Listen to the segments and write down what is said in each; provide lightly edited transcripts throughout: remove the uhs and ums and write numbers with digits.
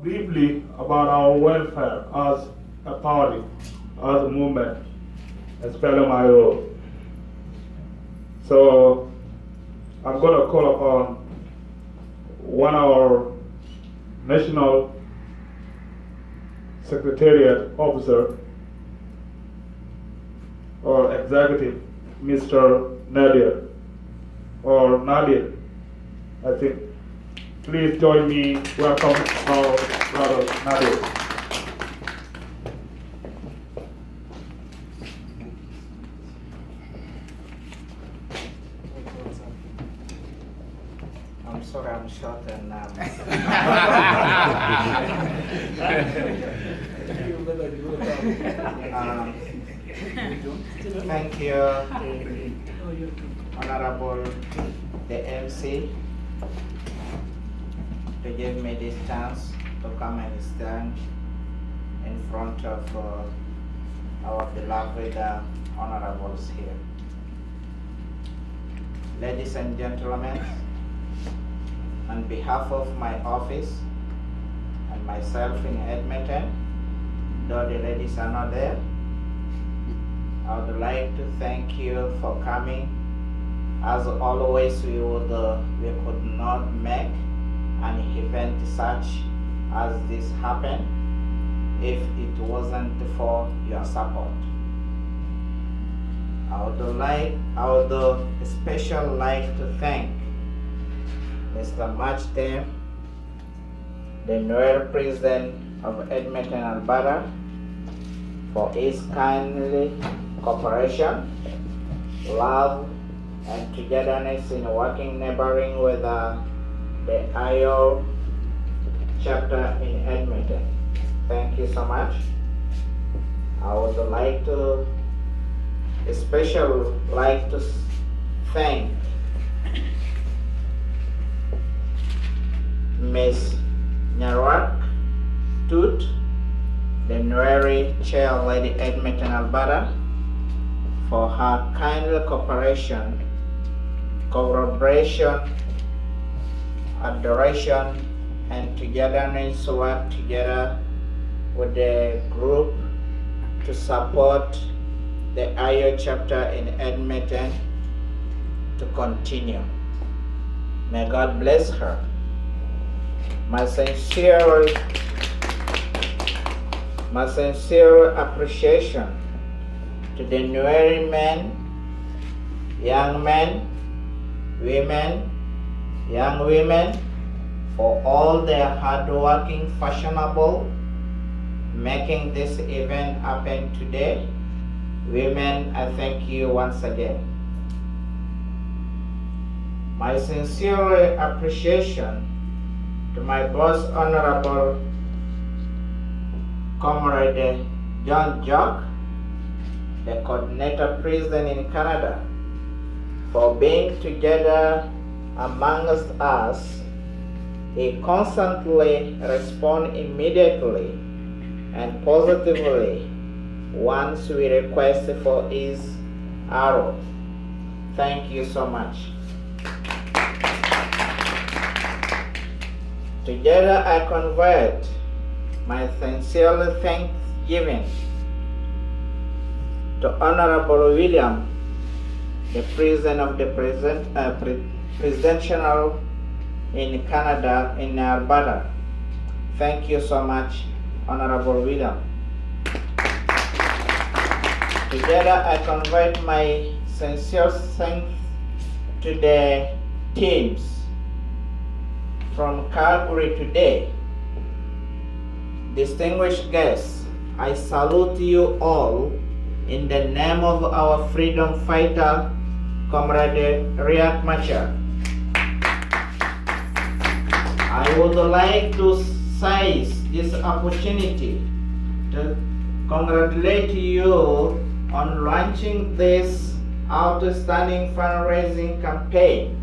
briefly about our welfare as a party, as a movement, especially my role. So I'm going to call upon one of our national secretariat officer or executive, Mr. Nadir, or Nadir, I think. Please join me, welcome our brother Nadir. I'm sorry, I'm short and thank you, Honorable the MC, to give me this chance to come and stand in front of our beloved honorables here. Ladies and gentlemen, on behalf of my office and myself in Edmonton, though the ladies are not there, I would like to thank you for coming. As always, we could not make an event such as this happen if it wasn't for your support. I would especially like to thank Mr. 𝑬𝑫𝑴𝑐𝑻𝑯, the new President of Edmonton, Alberta, for his kindly cooperation, love, and togetherness in working neighboring with the 𝑬𝑫𝑴𝑐𝑻𝑯 chapter in Edmonton. Thank you so much. I would especially like to thank Ms. Nyarwak Tut, the new chair lady Edmonton, Alberta, for her kindly cooperation, collaboration, adoration, and togetherness work together with the group to support the 𝑬𝑫𝑴𝑐𝑻𝑯 chapter in Edmonton to continue. May God bless her. My sincere appreciation to the newly men, young men, women, young women, for all their hardworking, fashionable, making this event happen today. Women, I thank you once again. My sincere appreciation to my boss, Honorable Comrade John Jock, the coordinator president in Canada, for being together amongst us. He constantly responds immediately and positively once we request for his arrow. Thank you so much. Together I convert my sincere thanksgiving to Honorable William, the President of the Presidential in Canada, in Alberta. Thank you so much, Honorable William. Together I convert my sincere thanks to the teams from Calgary today. Distinguished guests, I salute you all in the name of our freedom fighter, Comrade Riek Machar. I would like to seize this opportunity to congratulate you on launching this outstanding fundraising campaign.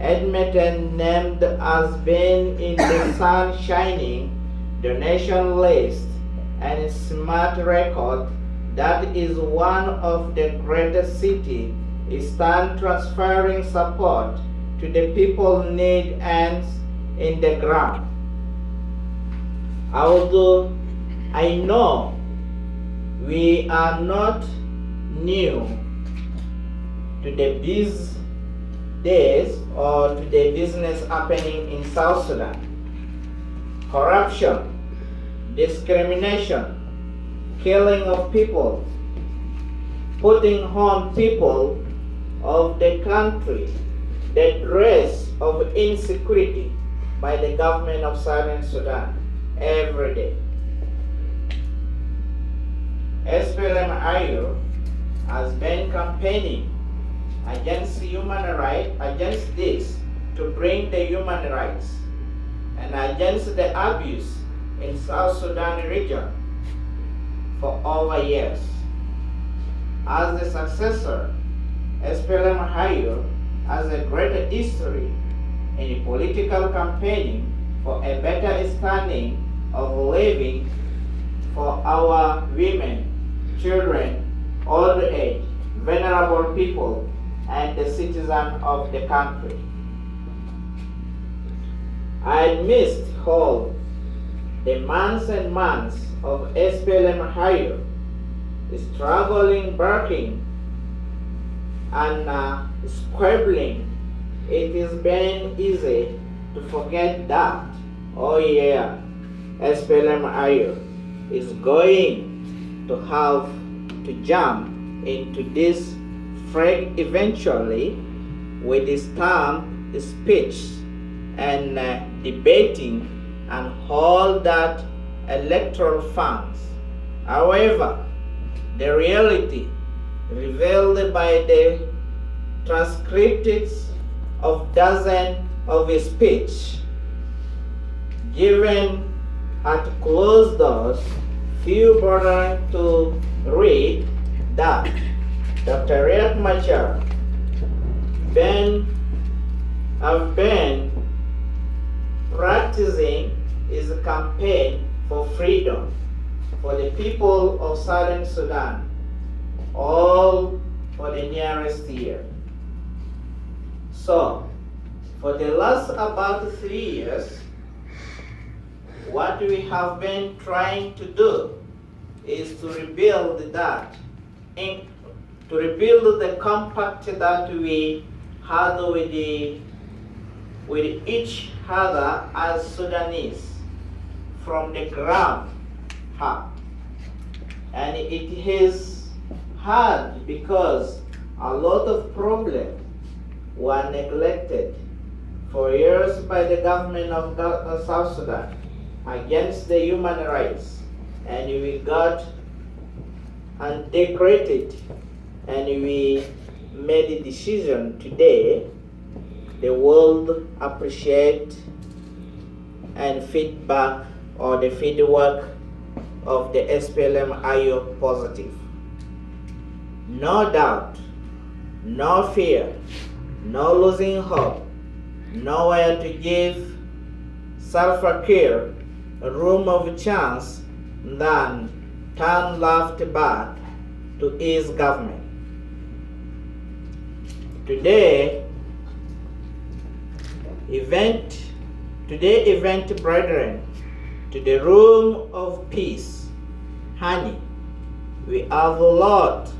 Edmonton named as being in the sun shining donation list and smart record that is one of the greatest cities stand transferring support to the people need hands in the ground. Although I know we are not new to the these days or to the business happening in South Sudan. Corruption, discrimination, killing of people, putting on people of the country the dress of insecurity by the government of Southern Sudan every day. 𝑬𝑫𝑴𝑐𝑻𝑯 has been campaigning against human rights, against this, to bring the human rights and against the abuse in South Sudan region for over years. As the successor, 𝑬𝑫𝑴𝑐𝑻𝑯 has a greater history in political campaigning for a better standing of living for our women, children, old age, vulnerable people, and the citizens of the country. I missed all the months and months of 𝑬𝑫𝑴𝑐𝑻𝑯 struggling, barking, and squabbling. It has been easy to forget that, oh yeah, 𝑬𝑫𝑴𝑐𝑻𝑯 is going to have to jump into this fray eventually with his stamp speech and debating and all that electoral funds. However, the reality revealed by the transcripts of dozens of his speech given at closed doors, few bothered to read that Dr. Riek Machar have been practicing his campaign for freedom for the people of Southern Sudan, all for the nearest year. So, for the last about 3 years, what we have been trying to do is to rebuild that, to rebuild the compact that we had with each other as Sudanese from the ground up. And it is hard because a lot of problems were neglected for years by the government of South Sudan against the human rights, and we got integrated, and we made a decision today. The world appreciate and feedback or the feedback of the 𝑬𝑫𝑴𝑐𝑻𝑯 positive. No doubt, no fear, no losing hope, nowhere to give Salva Kiir a room of chance than turn left back to his government. Today, event brethren, to the room of peace, honey, we have a lot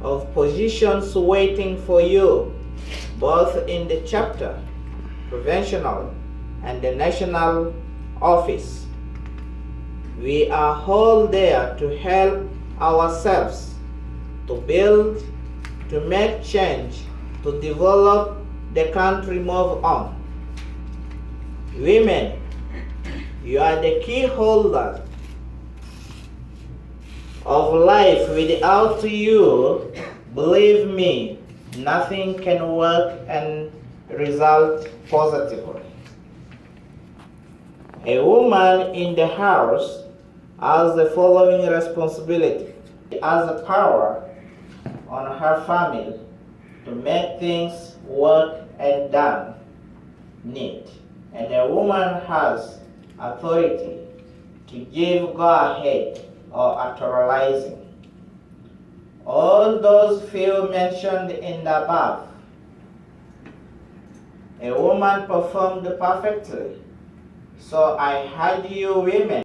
of positions waiting for you, both in the chapter, provincial, and the national office. We are all there to help ourselves, to build, to make change, to develop the country, move on. Women, you are the key holders of life. Without you, believe me, nothing can work and result positively. A woman in the house has the following responsibility: has the power on her family to make things work and done neat, and a woman has authority to give go-ahead or authorizing. All those fields mentioned in the above, a woman performed perfectly. So I had you women